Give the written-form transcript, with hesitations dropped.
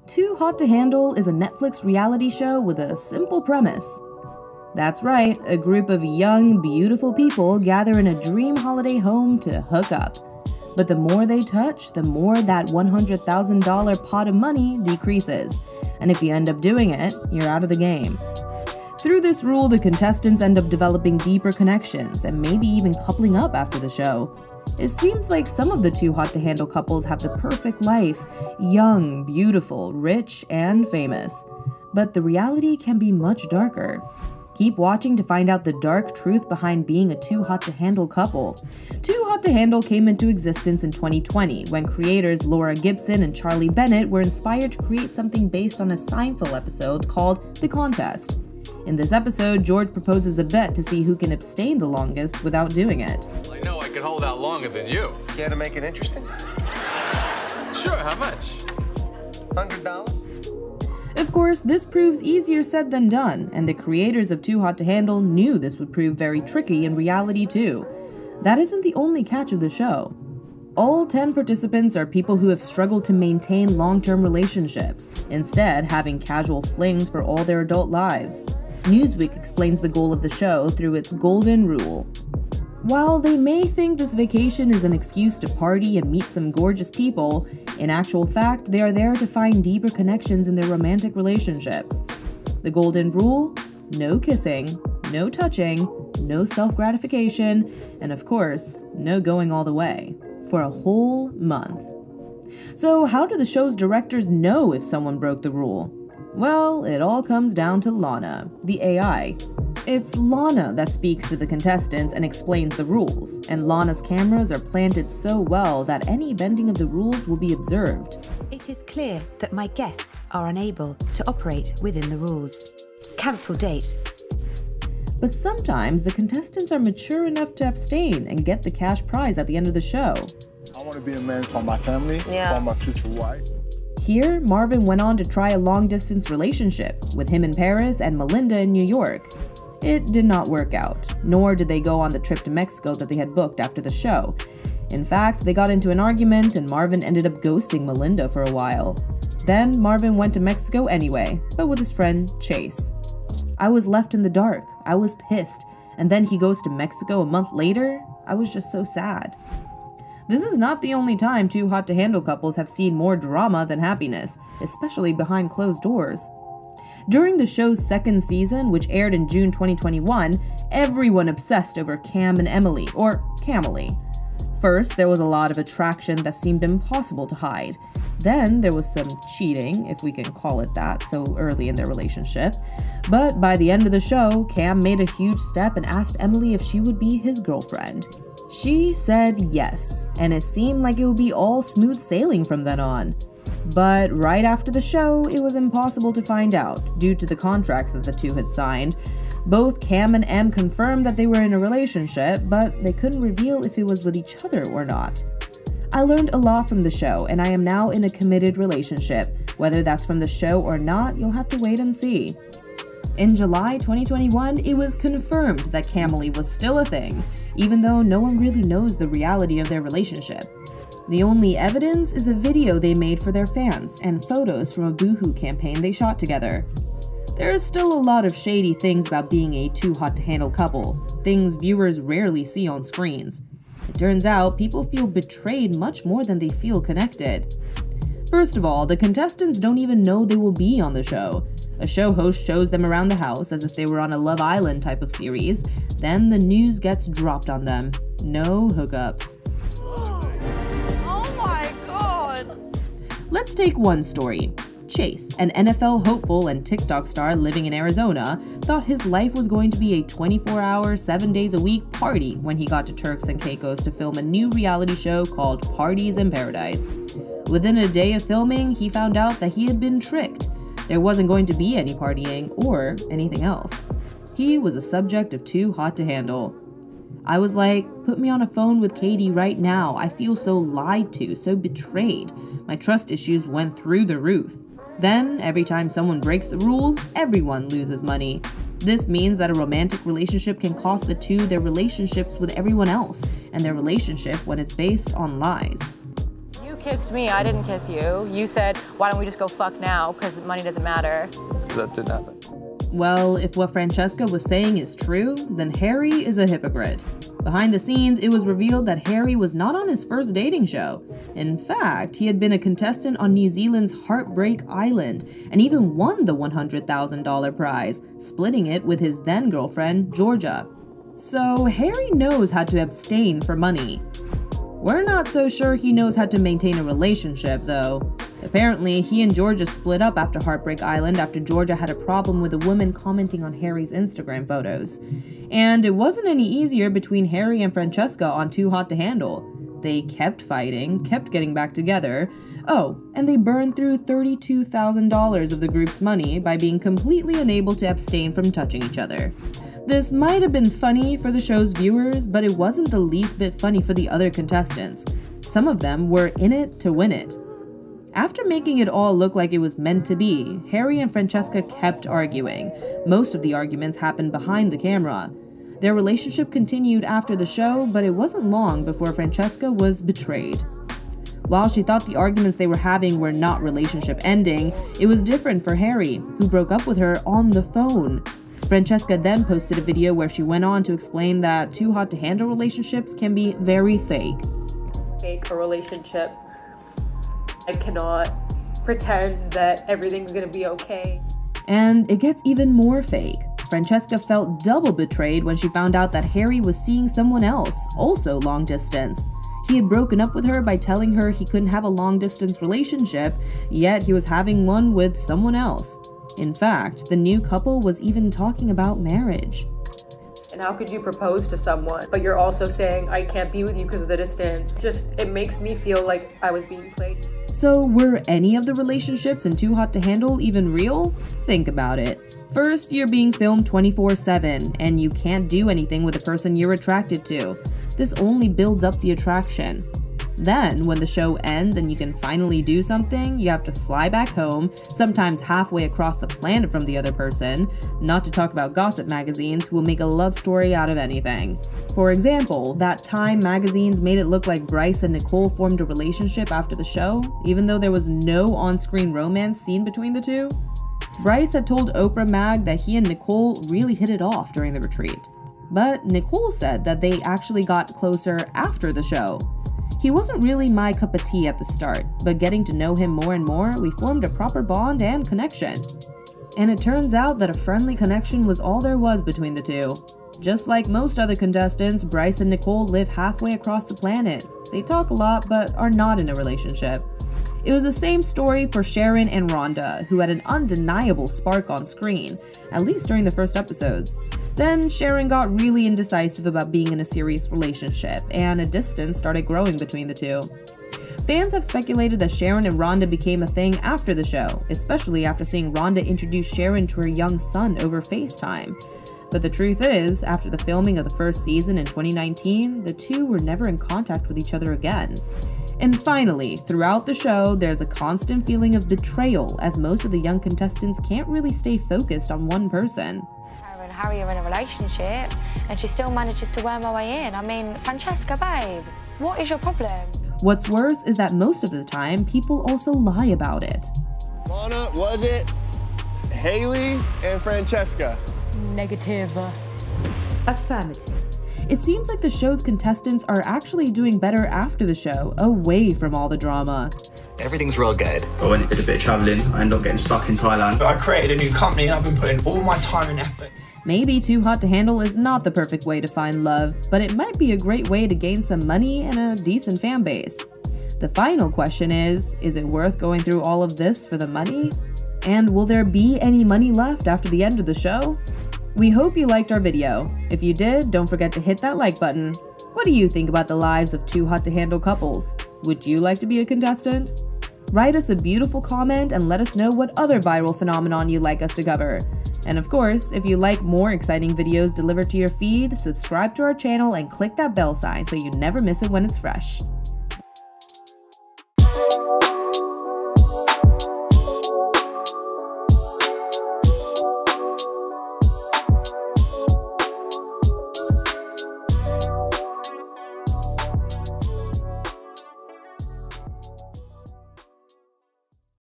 Too Hot to Handle is a Netflix reality show with a simple premise. That's right, a group of young, beautiful people gather in a dream holiday home to hook up. But the more they touch, the more that $100,000 pot of money decreases. And if you end up doing it, you're out of the game. Through this rule, the contestants end up developing deeper connections and maybe even coupling up after the show. It seems like some of the Too Hot to Handle couples have the perfect life, young, beautiful, rich, and famous. But the reality can be much darker. Keep watching to find out the dark truth behind being a Too Hot to Handle couple. Too Hot to Handle came into existence in 2020 when creators Laura Gibson and Charlie Bennett were inspired to create something based on a Seinfeld episode called The Contest. In this episode, George proposes a bet to see who can abstain the longest without doing it. I know I can hold out longer than you. Care to make it interesting? Sure, how much? $100? Of course, this proves easier said than done, and the creators of Too Hot to Handle knew this would prove very tricky in reality too. That isn't the only catch of the show. All 10 participants are people who have struggled to maintain long-term relationships, instead having casual flings for all their adult lives. Newsweek explains the goal of the show through its golden rule. While they may think this vacation is an excuse to party and meet some gorgeous people, in actual fact, they are there to find deeper connections in their romantic relationships. The golden rule? No kissing, no touching, no self-gratification, and of course, no going all the way. For a whole month. So how do the show's directors know if someone broke the rule? Well, it all comes down to Lana, the AI. It's Lana that speaks to the contestants and explains the rules, and Lana's cameras are planted so well that any bending of the rules will be observed. It is clear that my guests are unable to operate within the rules. Cancel date. But sometimes the contestants are mature enough to abstain and get the cash prize at the end of the show. I want to be a man for my family, for my future wife. Here, Marvin went on to try a long-distance relationship with him in Paris and Melinda in New York. It did not work out, nor did they go on the trip to Mexico that they had booked after the show. In fact, they got into an argument and Marvin ended up ghosting Melinda for a while. Then Marvin went to Mexico anyway, but with his friend Chase. I was left in the dark, I was pissed, and then he goes to Mexico a month later? I was just so sad. This is not the only time Too Hot to Handle couples have seen more drama than happiness, especially behind closed doors. During the show's second season, which aired in June 2021, everyone obsessed over Cam and Emily, or Camily. First, there was a lot of attraction that seemed impossible to hide. Then there was some cheating, if we can call it that, so early in their relationship. But by the end of the show, Cam made a huge step and asked Emily if she would be his girlfriend. She said yes, and it seemed like it would be all smooth sailing from then on. But right after the show, it was impossible to find out, due to the contracts that the two had signed. Both Cam and Em confirmed that they were in a relationship, but they couldn't reveal if it was with each other or not. I learned a lot from the show, and I am now in a committed relationship. Whether that's from the show or not, you'll have to wait and see. In July 2021, it was confirmed that Camily was still a thing, even though no one really knows the reality of their relationship. The only evidence is a video they made for their fans and photos from a Boohoo campaign they shot together. There is still a lot of shady things about being a Too Hot to Handle couple, things viewers rarely see on screens. It turns out people feel betrayed much more than they feel connected. First of all, the contestants don't even know they will be on the show. A show host shows them around the house as if they were on a Love Island type of series. Then the news gets dropped on them. No hookups. Oh my god! Let's take one story. Chase, an NFL hopeful and TikTok star living in Arizona, thought his life was going to be a 24-hour, 7 days a week party when he got to Turks and Caicos to film a new reality show called Parties in Paradise. Within a day of filming, he found out that he had been tricked. There wasn't going to be any partying or anything else. He was a subject of Too Hot to Handle. I was like, put me on a phone with Katie right now. I feel so lied to, so betrayed. My trust issues went through the roof. Then, every time someone breaks the rules, everyone loses money. This means that a romantic relationship can cost the two their relationships with everyone else, and their relationship when it's based on lies. You kissed me, I didn't kiss you. You said, why don't we just go fuck now, because money doesn't matter. That didn't happen. Well, if what Francesca was saying is true, then Harry is a hypocrite. Behind the scenes, it was revealed that Harry was not on his first dating show. In fact, he had been a contestant on New Zealand's Heartbreak Island and even won the $100,000 prize, splitting it with his then-girlfriend, Georgia. So Harry knows how to abstain for money. We're not so sure he knows how to maintain a relationship, though. Apparently, he and Georgia split up after Heartbreak Island after Georgia had a problem with a woman commenting on Harry's Instagram photos. And it wasn't any easier between Harry and Francesca on Too Hot to Handle. They kept fighting, kept getting back together. Oh, and they burned through $32,000 of the group's money by being completely unable to abstain from touching each other. This might have been funny for the show's viewers, but it wasn't the least bit funny for the other contestants. Some of them were in it to win it. After making it all look like it was meant to be, Harry and Francesca kept arguing. Most of the arguments happened behind the camera. Their relationship continued after the show, but it wasn't long before Francesca was betrayed. While she thought the arguments they were having were not relationship ending, it was different for Harry, who broke up with her on the phone. Francesca then posted a video where she went on to explain that Too Hot to Handle relationships can be very fake. Fake a relationship. I cannot pretend that everything's gonna be okay. And it gets even more fake. Francesca felt double betrayed when she found out that Harry was seeing someone else, also long distance. He had broken up with her by telling her he couldn't have a long distance relationship, yet he was having one with someone else. In fact, the new couple was even talking about marriage. And how could you propose to someone, but you're also saying, I can't be with you because of the distance? It makes me feel like I was being played. So were any of the relationships in Too Hot to Handle even real? Think about it. First, you're being filmed 24/7, and you can't do anything with the person you're attracted to. This only builds up the attraction. Then, when the show ends and you can finally do something, you have to fly back home, sometimes halfway across the planet from the other person, not to talk about gossip magazines who will make a love story out of anything. For example, that time magazines made it look like Bryce and Nicole formed a relationship after the show, even though there was no on-screen romance seen between the two. Bryce had told Oprah Mag that he and Nicole really hit it off during the retreat. But Nicole said that they actually got closer after the show. He wasn't really my cup of tea at the start, but getting to know him more and more, we formed a proper bond and connection. And it turns out that a friendly connection was all there was between the two. Just like most other contestants, Bryce and Nicole live halfway across the planet. They talk a lot, but are not in a relationship. It was the same story for Sharon and Rhonda, who had an undeniable spark on screen, at least during the first episodes. Then Sharon got really indecisive about being in a serious relationship, and a distance started growing between the two. Fans have speculated that Sharon and Rhonda became a thing after the show, especially after seeing Rhonda introduce Sharon to her young son over FaceTime. But the truth is, after the filming of the first season in 2019, the two were never in contact with each other again. And finally, throughout the show, there's a constant feeling of betrayal, as most of the young contestants can't really stay focused on one person. Harry are in a relationship and she still manages to worm her way in. I mean, Francesca, babe, what is your problem? What's worse is that most of the time, people also lie about it. Lana, was it Haley and Francesca? Negative. Affirmative. It seems like the show's contestants are actually doing better after the show, away from all the drama. Everything's real good. I went and did a bit of travelling. I ended up getting stuck in Thailand. I created a new company and I've been putting all my time and effort. Maybe Too Hot to Handle is not the perfect way to find love, but it might be a great way to gain some money and a decent fan base. The final question is it worth going through all of this for the money? And will there be any money left after the end of the show? We hope you liked our video. If you did, don't forget to hit that like button. What do you think about the lives of Too Hot to Handle couples? Would you like to be a contestant? Write us a beautiful comment and let us know what other viral phenomenon you'd like us to cover. And of course, if you like more exciting videos delivered to your feed, subscribe to our channel and click that bell sign so you never miss it when it's fresh.